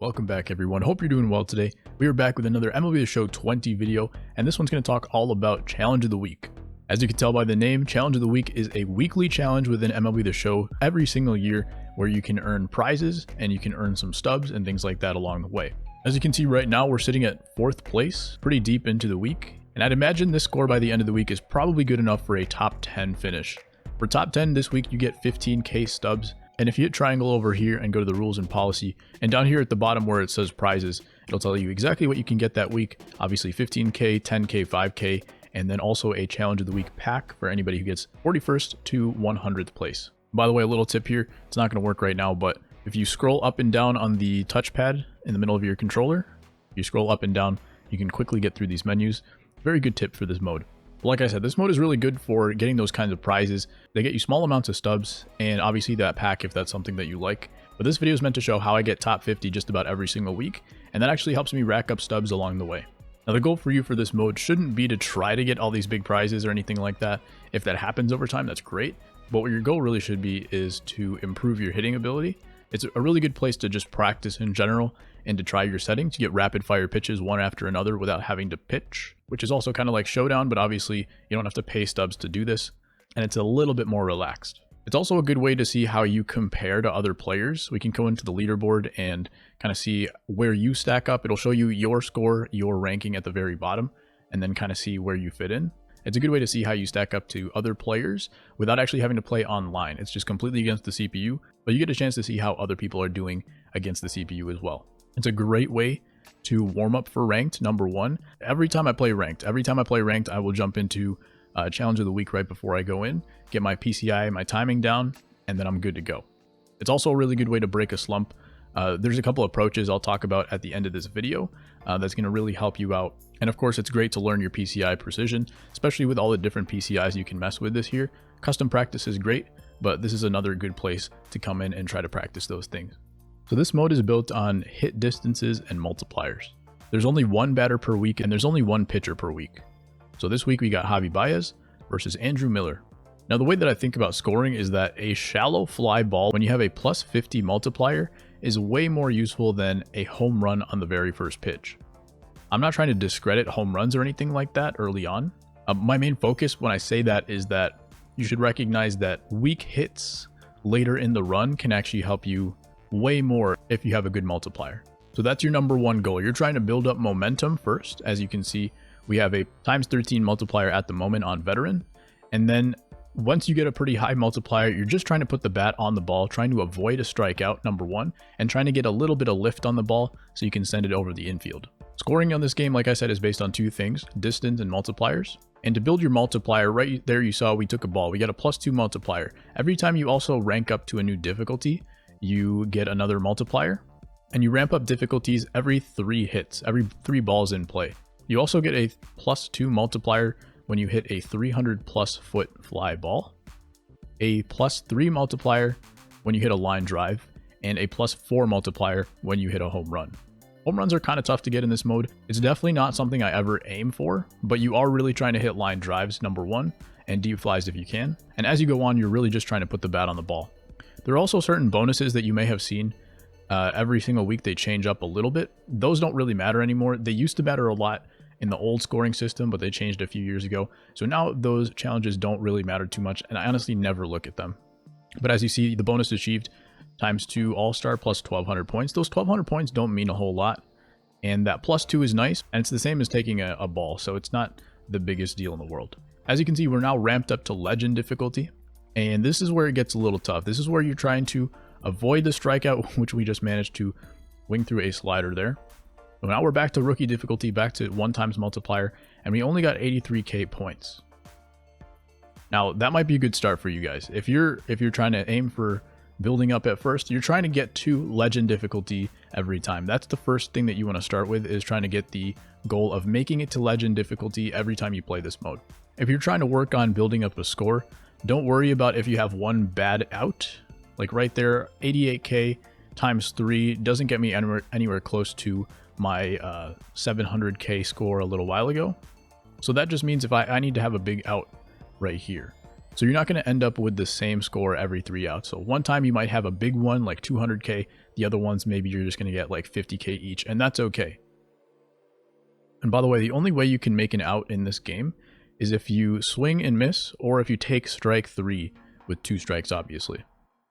Welcome back, everyone. Hope you're doing well today. We are back with another MLB The Show 20 video, and this one's going to talk all about Challenge of the Week. As you can tell by the name, Challenge of the Week is a weekly challenge within MLB The Show every single year where you can earn prizes and you can earn some stubs and things like that along the way. As you can see right now, we're sitting at 4th place, pretty deep into the week, and I'd imagine this score by the end of the week is probably good enough for a top 10 finish. For top 10 this week, you get 15k stubs. And if you hit triangle over here and go to the rules and policy, and down here at the bottom where it says prizes, it'll tell you exactly what you can get that week. Obviously 15k, 10k, 5k, and then also a challenge of the week pack for anybody who gets 41st to 100th place. By the way, a little tip here, it's not going to work right now, but if you scroll up and down on the touchpad in the middle of your controller, you scroll up and down, you can quickly get through these menus. Very good tip for this mode. Like I said, this mode is really good for getting those kinds of prizes. They get you small amounts of stubs and obviously that pack if that's something that you like. But this video is meant to show how I get top 50 just about every single week, and that actually helps me rack up stubs along the way. Now the goal for you for this mode shouldn't be to try to get all these big prizes or anything like that. If that happens over time, that's great. But what your goal really should be is to improve your hitting ability. It's a really good place to just practice in general and to try your settings. You get rapid fire pitches one after another without having to pitch, which is also kind of like Showdown, but obviously you don't have to pay stubs to do this, and it's a little bit more relaxed. It's also a good way to see how you compare to other players. We can go into the leaderboard and kind of see where you stack up. It'll show you your score, your ranking at the very bottom, and then kind of see where you fit in. It's a good way to see how you stack up to other players without actually having to play online. It's just completely against the CPU, but you get a chance to see how other people are doing against the CPU as well. It's a great way to warm up for ranked, number one. Every time I play ranked, I will jump into Challenge of the Week right before I go in, get my PCI, my timing down, and then I'm good to go. It's also a really good way to break a slump. There's a couple approaches I'll talk about at the end of this video that's going to really help you out. And of course, it's great to learn your PCI precision, especially with all the different PCIs you can mess with this year. Custom practice is great, but this is another good place to come in and try to practice those things. So this mode is built on hit distances and multipliers. There's only one batter per week and there's only one pitcher per week. So this week we got Javy Baez versus Andrew Miller. Now the way that I think about scoring is that a shallow fly ball, when you have a plus 50 multiplier, is way more useful than a home run on the very first pitch. I'm not trying to discredit home runs or anything like that early on. My main focus when I say that is that you should recognize that weak hits later in the run can actually help you way more if you have a good multiplier. So that's your number one goal. You're trying to build up momentum first. As you can see, we have a times 13 multiplier at the moment on veteran. And then once you get a pretty high multiplier, you're just trying to put the bat on the ball, trying to avoid a strikeout, number one, and trying to get a little bit of lift on the ball so you can send it over the infield. Scoring on this game, like I said, is based on two things, distance and multipliers. And to build your multiplier, right there you saw we took a ball. We got a +2 multiplier. Every time you also rank up to a new difficulty, you get another multiplier. And you ramp up difficulties every 3 hits, every 3 balls in play. You also get a +2 multiplier when you hit a 300+ foot fly ball, a +3 multiplier when you hit a line drive, and a +4 multiplier when you hit a home run. Home runs are kind of tough to get in this mode. It's definitely not something I ever aim for, but you are really trying to hit line drives, number one, and deep flies if you can. And as you go on, you're really just trying to put the bat on the ball. There are also certain bonuses that you may have seen. Every single week they change up a little bit. Those don't really matter anymore. They used to matter a lot in the old scoring system, but they changed a few years ago. So now those challenges don't really matter too much, and I honestly never look at them. But as you see, the bonus achieved ×2 All-Star plus 1,200 points. Those 1,200 points don't mean a whole lot, and that +2 is nice, and it's the same as taking a ball, so it's not the biggest deal in the world. As you can see, we're now ramped up to Legend difficulty, and this is where it gets a little tough. This is where you're trying to avoid the strikeout, which we just managed to wing through a slider there. But now we're back to rookie difficulty, back to 1 times multiplier, and we only got 83k points. Now that might be a good start for you guys. If you're trying to aim for building up at first, you're trying to get to Legend difficulty every time. That's the first thing that you want to start with, is trying to get the goal of making it to Legend difficulty every time you play this mode. If you're trying to work on building up a score, don't worry about if you have one bad out. Like right there, 88k ×3 doesn't get me anywhere close to my 700k score a little while ago. So that just means if I need to have a big out right here. So you're not going to end up with the same score every 3 outs. So one time you might have a big one like 200k. The other ones, maybe you're just going to get like 50k each, and that's okay. And by the way, the only way you can make an out in this game is if you swing and miss, or if you take strike 3 with 2 strikes, obviously.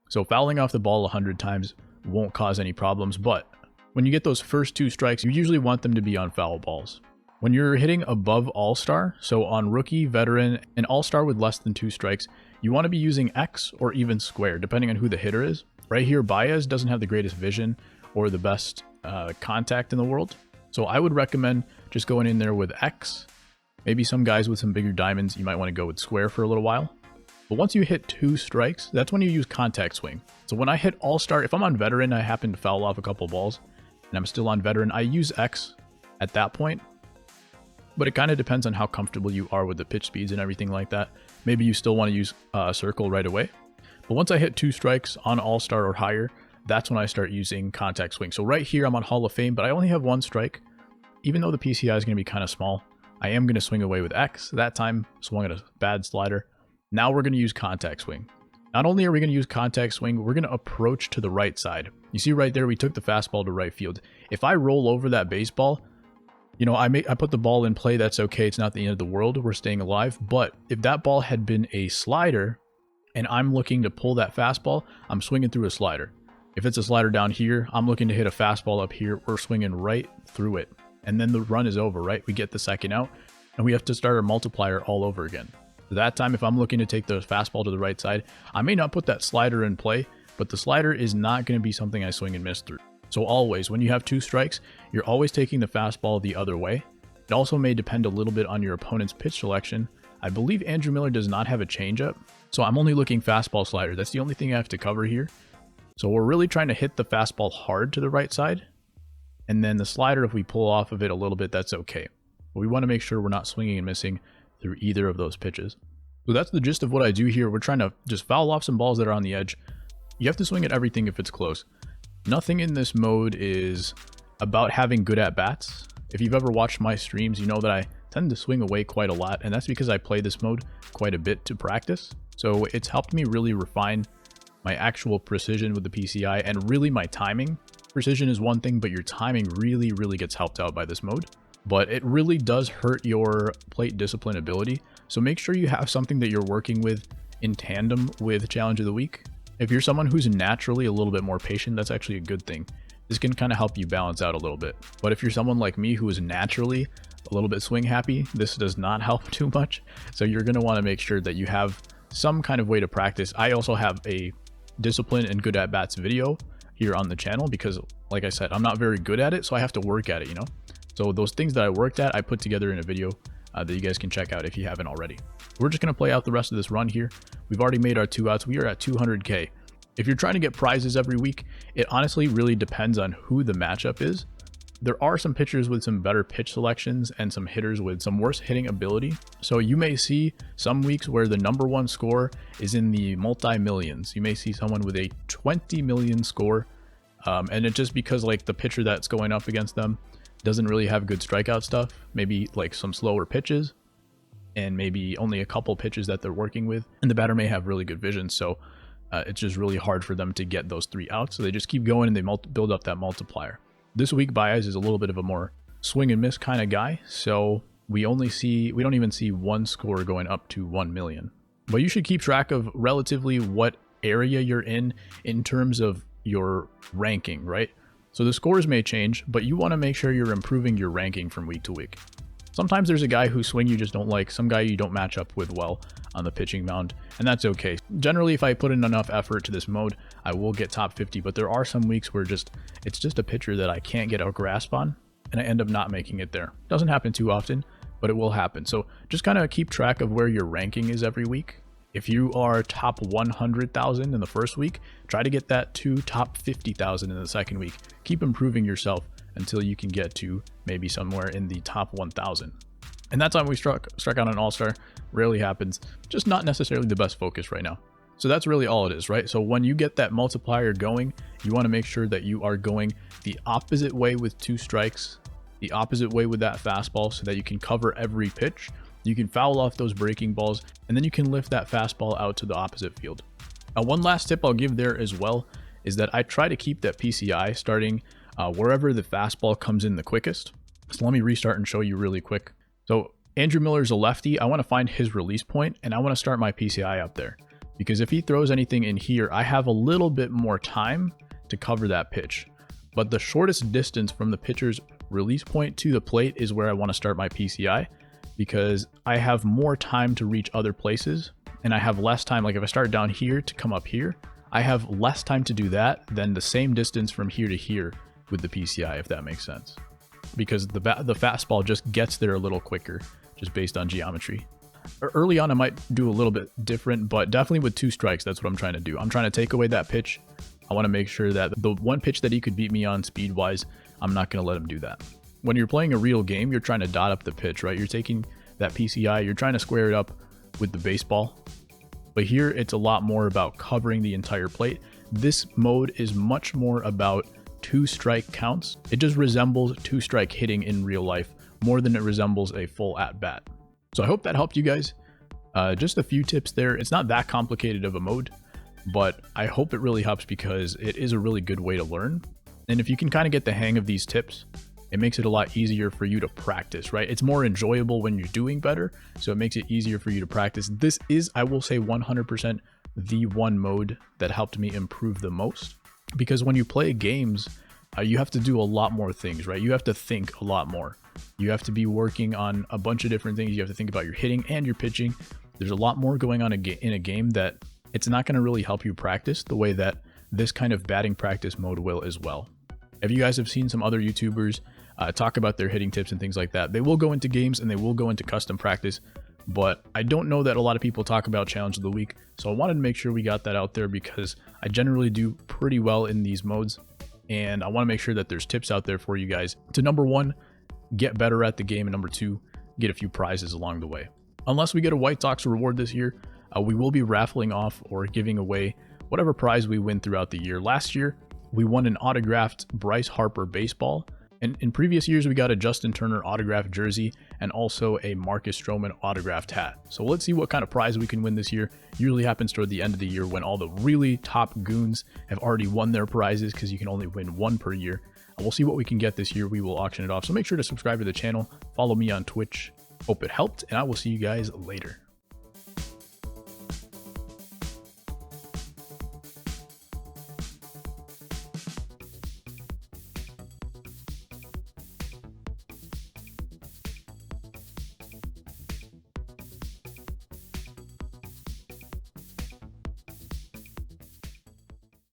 So fouling off the ball 100 times won't cause any problems, but when you get those first 2 strikes, you usually want them to be on foul balls. When you're hitting above all-star, so on rookie, veteran, and all-star with less than 2 strikes, you want to be using X or even square, depending on who the hitter is. Right here, Baez doesn't have the greatest vision or the best contact in the world. So I would recommend just going in there with X. Maybe some guys with some bigger diamonds, you might want to go with square for a little while. But once you hit 2 strikes, that's when you use contact swing. So when I hit all-star, if I'm on veteran, I happen to foul off a couple balls, and I'm still on veteran, I use X at that point. But it kind of depends on how comfortable you are with the pitch speeds and everything like that. Maybe you still want to use circle right away. But once I hit 2 strikes on all-star or higher, that's when I start using contact swing. So right here, I'm on Hall of Fame, but I only have 1 strike. Even though the PCI is going to be kind of small, I am going to swing away with X. That time, swung at a bad slider. Now we're going to use contact swing. Not only are we going to use contact swing, we're going to approach to the right side. You see right there, we took the fastball to right field. If I roll over that baseball, you know, I put the ball in play, that's okay. It's not the end of the world. We're staying alive. But if that ball had been a slider and I'm looking to pull that fastball, I'm swinging through a slider. If it's a slider down here, I'm looking to hit a fastball up here. We're swinging right through it. And then the run is over, right? We get the second out and we have to start our multiplier all over again. That time, if I'm looking to take the fastball to the right side, I may not put that slider in play, but the slider is not going to be something I swing and miss through. So always, when you have 2 strikes, you're always taking the fastball the other way. It also may depend a little bit on your opponent's pitch selection. I believe Andrew Miller does not have a changeup, so I'm only looking fastball slider. That's the only thing I have to cover here. So we're really trying to hit the fastball hard to the right side, and then the slider, if we pull off of it a little bit, that's okay. But we want to make sure we're not swinging and missing through either of those pitches. So that's the gist of what I do here. We're trying to just foul off some balls that are on the edge. You have to swing at everything if it's close. Nothing in this mode is about having good at-bats. If you've ever watched my streams, you know that I tend to swing away quite a lot, and that's because I play this mode quite a bit to practice. So it's helped me really refine my actual precision with the PCI and really my timing. Precision is one thing, but your timing really gets helped out by this mode. But it really does hurt your plate discipline ability. So make sure you have something that you're working with in tandem with Challenge of the Week. If you're someone who's naturally a little bit more patient, that's actually a good thing. This can kind of help you balance out a little bit. But if you're someone like me who is naturally a little bit swing happy, this does not help too much. So you're going to want to make sure that you have some kind of way to practice. I also have a discipline and good at bats video here on the channel because, like I said, I'm not very good at it, so I have to work at it, you know? So those things that I worked at, I put together in a video that you guys can check out if you haven't already. We're just going to play out the rest of this run here. We've already made our 2 outs. We are at 200K. If you're trying to get prizes every week, it honestly really depends on who the matchup is. There are some pitchers with some better pitch selections and some hitters with some worse hitting ability. So you may see some weeks where the #1 score is in the multi-millions. You may see someone with a 20 million score. And it's just because like the pitcher that's going up against them doesn't really have good strikeout stuff, maybe like some slower pitches and maybe only a couple pitches that they're working with, and the batter may have really good vision, so it's just really hard for them to get those 3 outs, so they just keep going and they build up that multiplier. This week Baez is a little bit of a more swing and miss kind of guy, so we don't even see 1 score going up to 1 million. But you should keep track of relatively what area you're in terms of your ranking, right? So the scores may change, but you want to make sure you're improving your ranking from week to week. Sometimes there's a guy whose swing you just don't like, some guy you don't match up with well on the pitching mound, and that's okay. Generally, if I put in enough effort to this mode, I will get top 50, but there are some weeks where it's just a pitcher that I can't get a grasp on, and I end up not making it there. Doesn't happen too often, but it will happen. So just kind of keep track of where your ranking is every week. If you are top 100,000 in the first week, try to get that to top 50,000 in the second week. Keep improving yourself until you can get to maybe somewhere in the top 1,000. And that time we struck out an all-star. Rarely happens. Just not necessarily the best focus right now. So that's really all it is, right? So when you get that multiplier going, you want to make sure that you are going the opposite way with 2 strikes, the opposite way with that fastball so that you can cover every pitch. You can foul off those breaking balls, and then you can lift that fastball out to the opposite field. One last tip I'll give there as well is that I try to keep that PCI starting wherever the fastball comes in the quickest. So let me restart and show you really quick. So Andrew Miller's a lefty. I want to find his release point and I want to start my PCI up there, because if he throws anything in here, I have a little bit more time to cover that pitch. But the shortest distance from the pitcher's release point to the plate is where I want to start my PCI, because I have more time to reach other places and I have less time. Like if I start down here to come up here, I have less time to do that than the same distance from here to here with the PCI, if that makes sense. Because the fastball just gets there a little quicker, just based on geometry. Early on, I might do a little bit different, but definitely with 2 strikes, that's what I'm trying to do. I'm trying to take away that pitch. I want to make sure that the one pitch that he could beat me on speed-wise, I'm not going to let him do that. When you're playing a real game, you're trying to dot up the pitch, right? You're taking that PCI, you're trying to square it up with the baseball. But here, it's a lot more about covering the entire plate. This mode is much more about 2-strike counts. It just resembles 2-strike hitting in real life more than it resembles a full at-bat. So I hope that helped you guys. Just a few tips there. It's not that complicated of a mode, but I hope it really helps because it is a really good way to learn. And if you can kind of get the hang of these tips, it makes it a lot easier for you to practice, right? It's more enjoyable when you're doing better, so it makes it easier for you to practice. This is, I will say, 100% the one mode that helped me improve the most, because when you play games, you have to do a lot more things, right? You have to think a lot more. You have to be working on a bunch of different things. You have to think about your hitting and your pitching. There's a lot more going on in a game that it's not going to really help you practice the way that this kind of batting practice mode will as well. If you guys have seen some other YouTubers talk about their hitting tips and things like that, they will go into games and they will go into custom practice, but I don't know that a lot of people talk about challenge of the week. So I wanted to make sure we got that out there because I generally do pretty well in these modes. And I want to make sure that there's tips out there for you guys to, number 1, get better at the game, and number 2, get a few prizes along the way. Unless we get a White Sox reward this year, we will be raffling off or giving away whatever prize we win throughout the year. Last year, we won an autographed Bryce Harper baseball. And in previous years, we got a Justin Turner autographed jersey and also a Marcus Stroman autographed hat. So let's see what kind of prize we can win this year. Usually happens toward the end of the year when all the really top goons have already won their prizes, because you can only win 1 per year. And we'll see what we can get this year. We will auction it off. So make sure to subscribe to the channel. Follow me on Twitch. Hope it helped, and I will see you guys later.